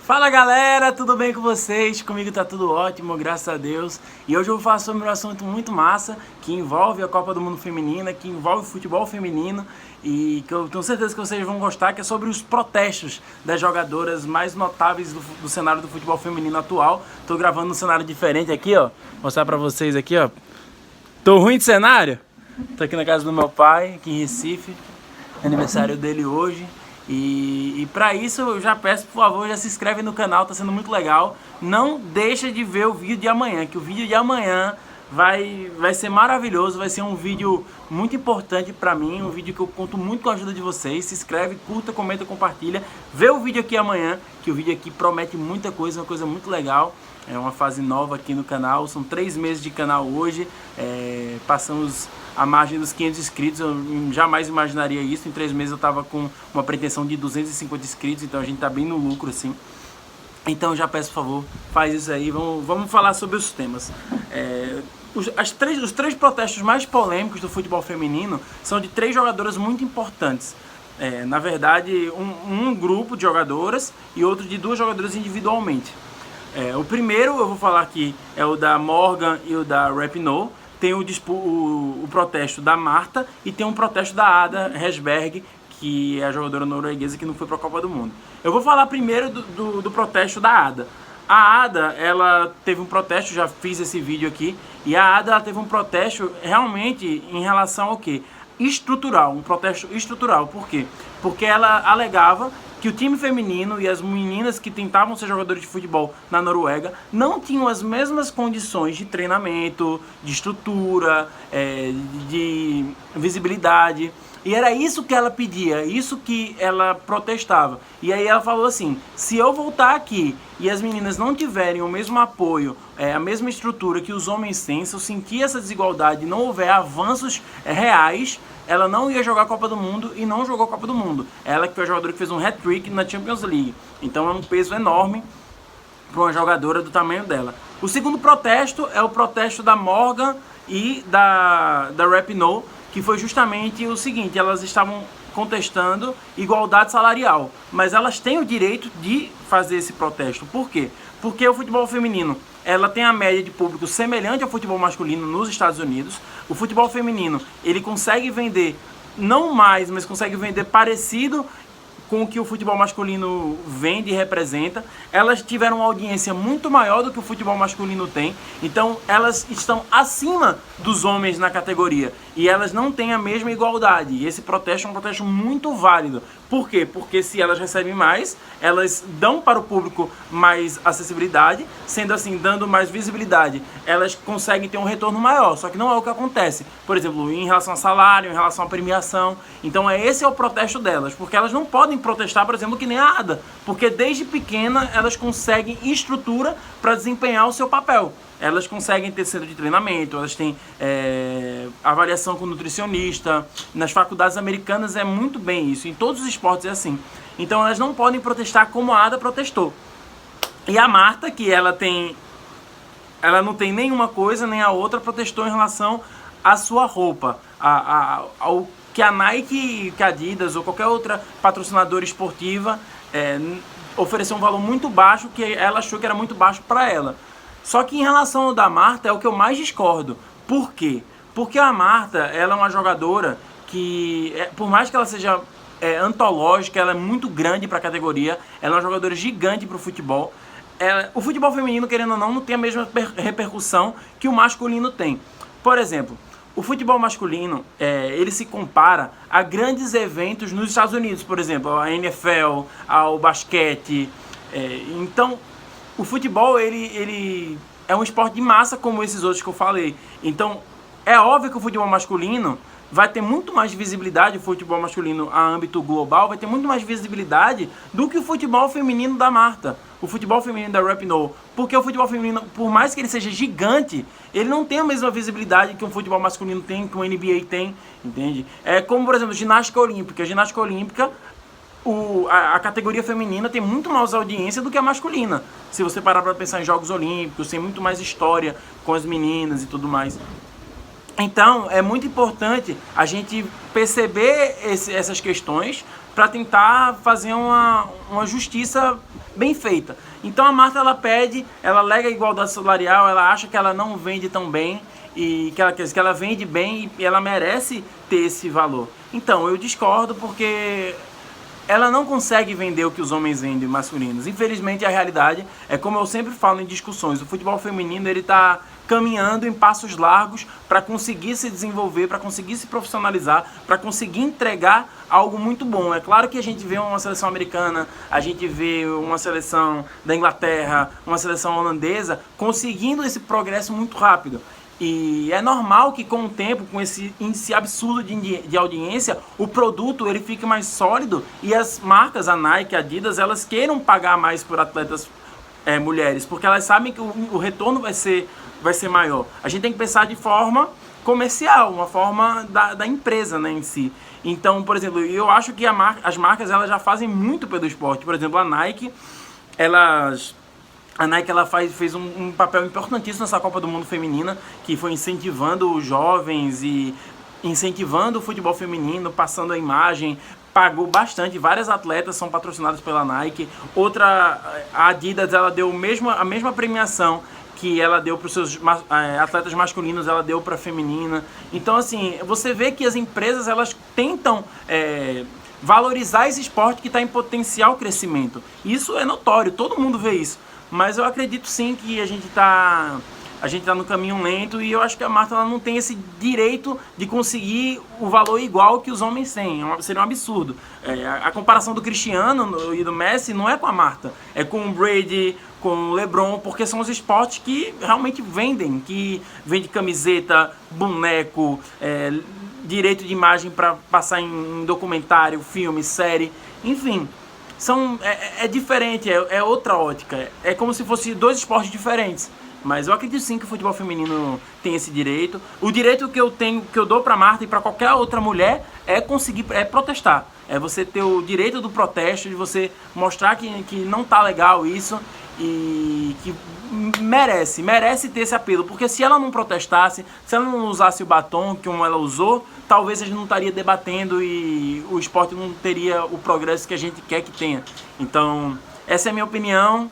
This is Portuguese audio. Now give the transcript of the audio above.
Fala galera, tudo bem com vocês? Comigo tá tudo ótimo, graças a Deus. E hoje eu vou falar sobre um assunto muito massa, que envolve a Copa do Mundo Feminina, que envolve o futebol feminino e que eu tenho certeza que vocês vão gostar, que é sobre os protestos das jogadoras mais notáveis do cenário do futebol feminino atual. Tô gravando um cenário diferente aqui, ó. Vou mostrar pra vocês aqui, ó. Tô ruim de cenário? Tô aqui na casa do meu pai, aqui em Recife. É aniversário dele hoje. E para isso eu já peço, por favor, já se inscreve no canal, tá sendo muito legal. Não deixa de ver o vídeo de amanhã, que o vídeo de amanhã vai ser maravilhoso, vai ser um vídeo muito importante para mim, um vídeo que eu conto muito com a ajuda de vocês. Se inscreve, curta, comenta, compartilha. Vê o vídeo aqui amanhã, que o vídeo aqui promete muita coisa, uma coisa muito legal. É uma fase nova aqui no canal, são 3 meses de canal hoje, passamos a margem dos 500 inscritos, eu jamais imaginaria isso. Em 3 meses eu tava com uma pretensão de 250 inscritos, então a gente tá bem no lucro assim. Então eu já peço, por favor, faz isso aí, vamos falar sobre os temas. Os três protestos mais polêmicos do futebol feminino são de 3 jogadoras muito importantes. Na verdade, um grupo de jogadoras e outro de 2 jogadoras individualmente. O primeiro eu vou falar aqui é o da Morgan e o da Rapinoe. Tem o protesto da Marta e tem um protesto da Ada Herzberg, que é a jogadora norueguesa que não foi para a Copa do Mundo. Eu vou falar primeiro do protesto da Ada. A Ada, ela teve um protesto, já fiz esse vídeo aqui, e a Ada ela teve um protesto realmente em relação ao quê? Estrutural, um protesto estrutural. Por quê? Porque ela alegava que o time feminino e as meninas que tentavam ser jogadores de futebol na Noruega não tinham as mesmas condições de treinamento, de estrutura, de visibilidade. E era isso que ela pedia, isso que ela protestava. E aí ela falou assim, se eu voltar aqui e as meninas não tiverem o mesmo apoio, a mesma estrutura que os homens têm, se eu sentir essa desigualdade e não houver avanços reais, ela não ia jogar a Copa do Mundo e não jogou a Copa do Mundo. Ela que foi a jogadora que fez um hat-trick na Champions League. Então é um peso enorme para uma jogadora do tamanho dela. O segundo protesto é o protesto da Morgan e da Rapinoe, que foi justamente o seguinte, elas estavam contestando igualdade salarial, mas elas têm o direito de fazer esse protesto. Por quê? Porque o futebol feminino, ela tem a média de público semelhante ao futebol masculino nos Estados Unidos. O futebol feminino, ele consegue vender, não mais, mas consegue vender parecido com o que o futebol masculino vende e representa. Elas tiveram uma audiência muito maior do que o futebol masculino tem, então elas estão acima dos homens na categoria e elas não têm a mesma igualdade. E esse protesto é um protesto muito válido. Por quê? Porque se elas recebem mais, elas dão para o público mais acessibilidade, sendo assim, dando mais visibilidade, elas conseguem ter um retorno maior, só que não é o que acontece, por exemplo, em relação a salário, em relação à premiação. Então esse é o protesto delas, porque elas não podem protestar, por exemplo, que nem a Ada, porque desde pequena elas conseguem estrutura para desempenhar o seu papel. Elas conseguem ter centro de treinamento, elas têm avaliação com nutricionista. Nas faculdades americanas é muito bem isso, em todos os esportes é assim. Então elas não podem protestar como a Ada protestou. E a Marta, que ela não tem nenhuma coisa nem a outra, protestou em relação à sua roupa, ao que a Nike, que a Adidas ou qualquer outra patrocinadora esportiva ofereceu um valor muito baixo, que ela achou que era muito baixo para ela. Só que em relação ao da Marta é o que eu mais discordo. Por quê? Porque a Marta, ela é uma jogadora que, por mais que ela seja antológica, ela é muito grande para a categoria, ela é uma jogadora gigante para o futebol. O futebol feminino, querendo ou não tem a mesma repercussão que o masculino tem. Por exemplo, o futebol masculino, ele se compara a grandes eventos nos Estados Unidos, por exemplo, a NFL, ao basquete. Então, o futebol, ele é um esporte de massa como esses outros que eu falei. Então, é óbvio que o futebol masculino vai ter muito mais visibilidade, o futebol masculino a âmbito global vai ter muito mais visibilidade do que o futebol feminino da Marta, o futebol feminino da Rapinoe. Porque o futebol feminino, por mais que ele seja gigante, ele não tem a mesma visibilidade que o futebol masculino tem, que o NBA tem, entende? É como, por exemplo, ginástica olímpica. A ginástica olímpica, a categoria feminina tem muito mais audiência do que a masculina. Se você parar para pensar em Jogos Olímpicos, tem muito mais história com as meninas e tudo mais. Então, é muito importante a gente perceber essas questões para tentar fazer uma justiça bem feita. Então a Marta, ela pede, ela alega a igualdade salarial, ela acha que ela não vende tão bem, e que ela vende bem e ela merece ter esse valor. Então, eu discordo porque ela não consegue vender o que os homens vendem masculinos. Infelizmente, a realidade é, como eu sempre falo em discussões, o futebol feminino ele está caminhando em passos largos para conseguir se desenvolver, para conseguir se profissionalizar, para conseguir entregar algo muito bom. É claro que a gente vê uma seleção americana, a gente vê uma seleção da Inglaterra, uma seleção holandesa conseguindo esse progresso muito rápido. E é normal que com o tempo, com esse índice absurdo de audiência, o produto ele fique mais sólido e as marcas, a Nike, a Adidas, elas queiram pagar mais por atletas mulheres, porque elas sabem que o retorno vai ser maior. A gente tem que pensar de forma comercial, uma forma da empresa, né, em si. Então, por exemplo, eu acho que as marcas elas já fazem muito pelo esporte. Por exemplo, a Nike, ela fez um papel importantíssimo nessa Copa do Mundo Feminina, que foi incentivando os jovens e incentivando o futebol feminino, passando a imagem, pagou bastante, várias atletas são patrocinadas pela Nike. A Adidas, ela deu a mesma premiação que ela deu para os seus atletas masculinos, ela deu para a feminina. Então, assim, você vê que as empresas, elas tentam valorizar esse esporte que está em potencial crescimento. Isso é notório, todo mundo vê isso. Mas eu acredito sim que a gente tá no caminho lento e eu acho que a Marta ela não tem esse direito de conseguir o valor igual que os homens têm. Seria um absurdo. A comparação do Cristiano e do Messi não é com a Marta, é com o Brady, com o LeBron, porque são os esportes que realmente vendem, que vende camiseta, boneco, direito de imagem para passar em documentário, filme, série, enfim. É diferente, é outra ótica. É como se fossem dois esportes diferentes. Mas eu acredito sim que o futebol feminino tem esse direito. O direito que eu dou pra Marta e pra qualquer outra mulher é protestar. É você ter o direito do protesto, de você mostrar que não tá legal isso e que merece ter esse apelo. Porque se ela não protestasse, se ela não usasse o batom como ela usou, talvez a gente não estaria debatendo e o esporte não teria o progresso que a gente quer que tenha. Então, essa é a minha opinião.